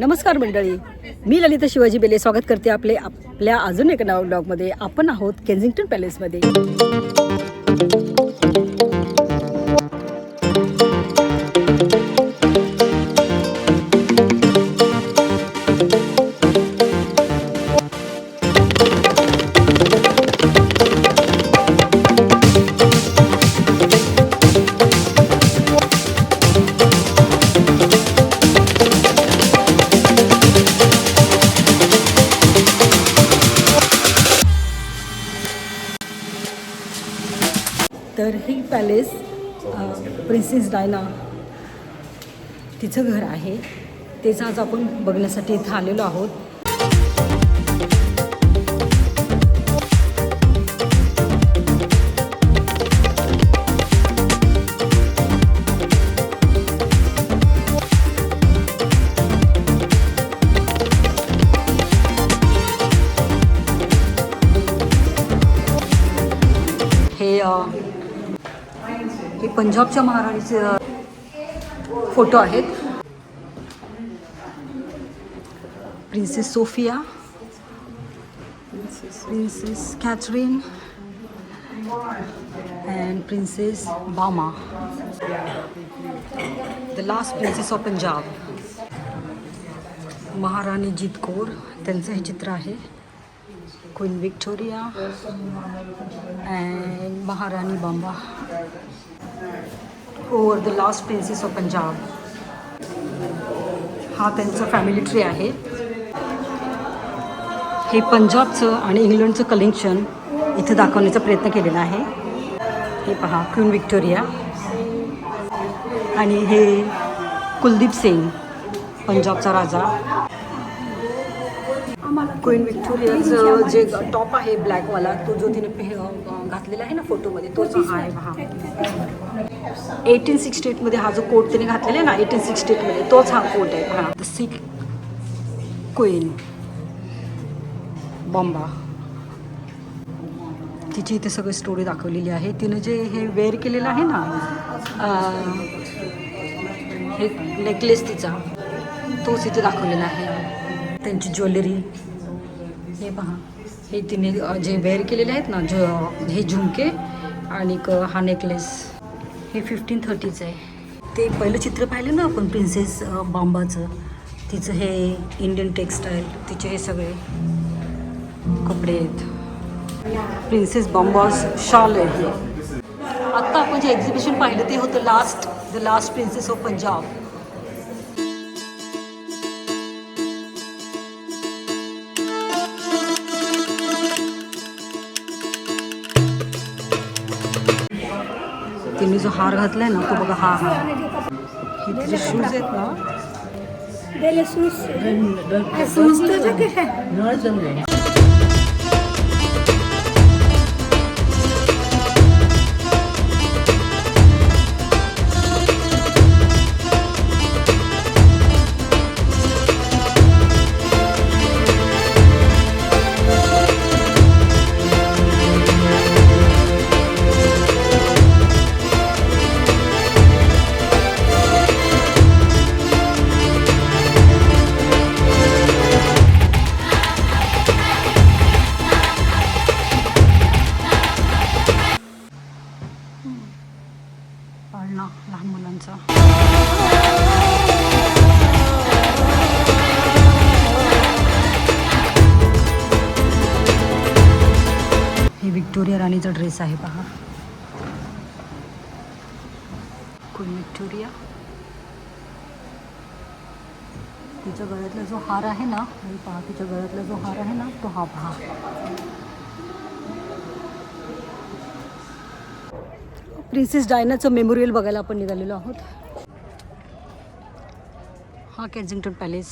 नमस्कार मंडळी, मी ललिता शिवाजी बेले स्वागत करते आपल्या अजून एक नवा ब्लॉगमध्ये. आपण आहोत केन्झिंग्टन पॅलेसमध्ये. तर ही पॅलेस प्रिन्सेस डायना तिचं घर आहे. तेच आज आपण बघण्यासाठी इथं आलेलो आहोत. हे पंजाबच्या महाराणीचे फोटो आहेत. Princess Sophia, princess Catherine and princess Bamba, the last princess of Punjab. महाराणी जीत कौर त्यांचं हे चित्र आहे. क्वीन विक्टोरिया अँड महाराणी Bamba over the last princess of Punjab. हा त्यांचं फॅमिली ट्री आहे. हे पंजाबचं आणि इंग्लंडचं कलेक्शन इथे दाखवण्याचा प्रयत्न केलेला आहे. हे पहा, क्वीन विक्टोरिया आणि हे कुलदीप सिंग, पंजाबचा राजा. क्वीन विक्टोरियाचं जे टॉप आहे ब्लॅकवाला, तो जो तिने घातलेला आहे ना फोटोमध्ये, तोच हा आहे पहा. 1868मध्ये हा जो कोट तिने घातलेला आहे ना, 1868मध्ये, तोच हा कोट आहे पहा. The Sikh queen Bamba. तिची इथे सगळी स्टोरी दाखवलेली आहे. तिनं जे हे वेअर केलेलं आहे ना, हे नेकलेस तिचा, तोच इथे दाखवलेला आहे. त्यांची ज्वेलरी हे पहा. हे तिने जे वेअर केलेले आहेत ना, हे झुमके आणि हा नेकलेस, हे 1530चं आहे. ते पहिलं चित्र पाहिलं ना आपण प्रिन्सेस बांबाचं, तिचं हे इंडियन टेक्स्टाईल, तिचे हे सगळे कपडे आहेत. प्रिन्सेस बांबाज शॉल आहे. आत्ता आपण जे एक्झिबिशन पाहिलं ते होतं the last princess of Punjab. तिने जो हार घातलाय ना, तो बघा, हा हे तिचे शूज आहेत ना. पाळणा लहान मुलांचा. हे विक्टोरिया राणीचा ड्रेस आहे पहा. Queen Victoria. तिच्या गळ्यातला जो हार आहे ना, हे पहा, तिच्या गळ्यातला जो हार आहे ना, तो हा पहा. प्रिन्सेस डायनाचं मेमोरियल बघायला आपण निघालेलो आहोत. हा Kensington Palace.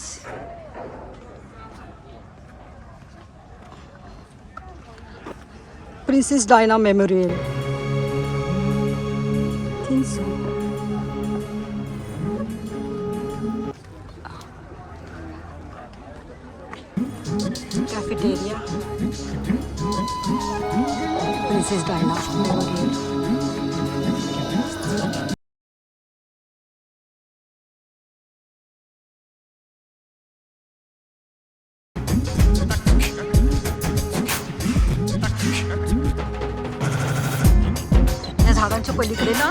Princess Diana memorial. Cafeteria. Princess Diana memorial. पलीकडे ना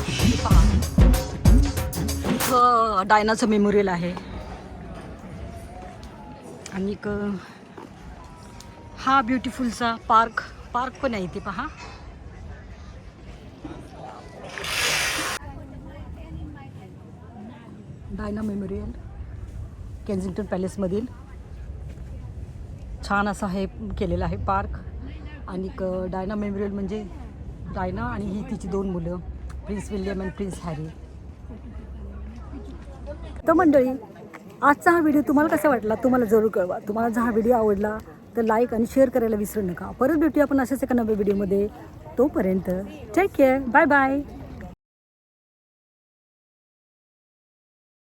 हे पहा, इथं डायनाचं मेमोरियल आहे. आणि हा ब्युटिफुलचा पार्क पण आहे इथे पहा. डायना मेमोरियल केन्झिंग्टन पॅलेसमधील छान असा हे केलेला आहे पार्क. आणि डायना मेमोरियल म्हणजे डायना आणि ही तिची 2 मुलं, प्रिन्स विल्यम आणि प्रिन्स हॅरी. तर मंडळी, आजचा हा व्हिडिओ तुम्हाला कसा वाटला तुम्हाला जरूर कळवा. तुम्हाला जर हा व्हिडिओ आवडला तर लाईक आणि शेअर करायला विसरू नका. परत भेटूया आपण अशाच एका नव्या व्हिडिओमध्ये. तोपर्यंत टेक केअर, बाय बाय.